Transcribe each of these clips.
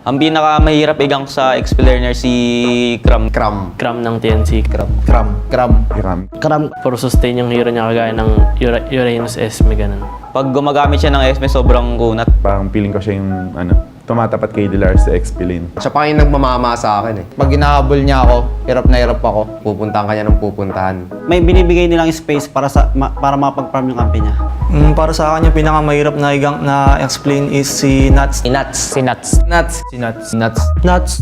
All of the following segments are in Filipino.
Ang pinakamahirap igang sa XP-Learner si Cram. Cram ng TNC. Kram. Puro sustain yung hero niya kagaya ng Uranus Esme, ganun. Pag gumagamit siya ng Esme, sobrang kunat. Parang feeling ko siya yung tumatapat kay Dilar sa XP lane. Siya pa yung nagmamama sa akin eh. Pag inahabol niya ako, hirap na hirap ako. Pupuntahan ka niya ng pupuntahan. May binibigay nilang space para para mapag-farm yung kampi niya. Para sa akin, yung pinakamahirap na na explain is si Nuts. Nuts.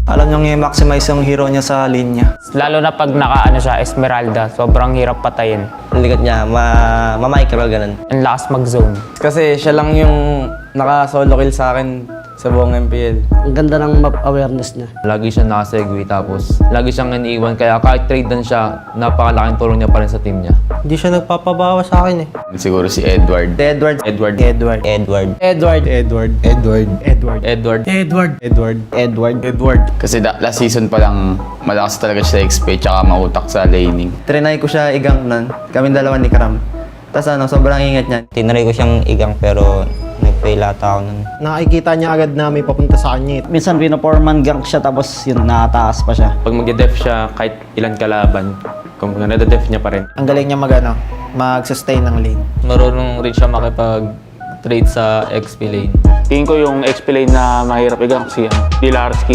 Alam niyang i-maximize yung hero niya sa lane niya. Lalo na pag naka siya, Esmeralda, sobrang hirap patayin. Ang likat niya, ma-micro ganun. Ang lakas mag-zone. Kasi siya lang yung naka-solo kill sa akin sa buong MPL. Ang ganda ng map awareness niya. Lagi siya naka-segway tapos lagi siyang iniiwan kaya kahit trade down siya, napakalaking tulong niya pa rin sa team niya. Hindi siya nagpapabawa sa akin eh. Siguro si Edward. Kasi last season pa lang malakas talaga siya sa XP tsaka mautak sa laning. Trinay ko siya igang nun. Kaming dalawa ni Kram. Tapos sobrang ingat niya. Tinry ko siyang igang pero nag-fail ata ako nun. Nakikita niya agad na may papunta sa kanya. Minsan pina-4-man gank siya tapos yun, nakataas pa siya. Pag mag-def siya, kahit ilan kalaban, kung nade-def niya pa rin. Ang galing niya mag-sustain ng lane. Marunong rin siya makipag-trade sa XP lane. Tingin ko yung XP lane na mahirap igang si Dilarski.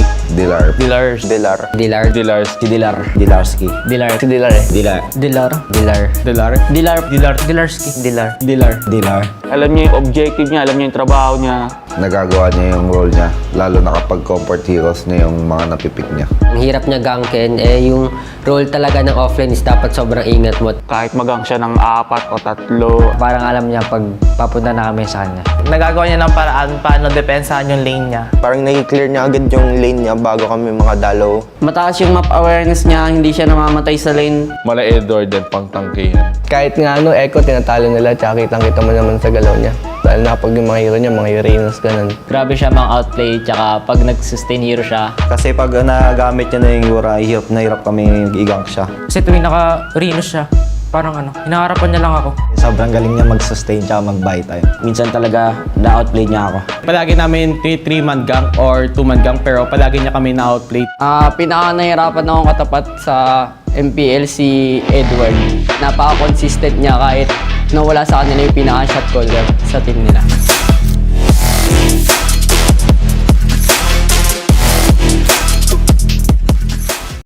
Alam niya yung objective niya, alam niya yung trabaho niya. Nagagawa niya yung role niya, lalo na kapag comfort heroes niya yung mga napipick niya. Ang hirap niya ganken, yung role talaga ng offline is dapat sobrang ingat mo. Kahit magang siya ng 4 o 3. Parang alam niya pag papunta na kami sa kanya. Nagagawa niya ng paraan paano depensahan yung lane niya. Parang nag-clear niya agad yung lane niya bago kami mga dalaw. Mataas yung map awareness niya, hindi siya namamatay sa lane. Mala Edward din pang tangkihan. Kahit nga Echo, tinatalo nila tsaka kitang-kita mo naman sa galaw niya. Lalo na kapag yung mga hero niya, mga Uranus, ganun. Grabe siya outplay, tsaka pag nag-sustain hero siya. Kasi pag nagamit niya na yung Yura, hirap na hirap kami i-gank siya. Kasi tuwing naka-Uranus siya, parang hinaharapan niya lang ako. Sobrang galing niya mag-sustain tsaka mag-buy time. Minsan talaga na-outplay niya ako. Palagi namin 3-man gank or 2-man gank, pero palagi niya kami na-outplay. Pinaka-nahirapan akong katapat sa MPL si Edward. Napaka-consistent niya kahit nawala sa kanila yung pinaka-shot caller sa team nila.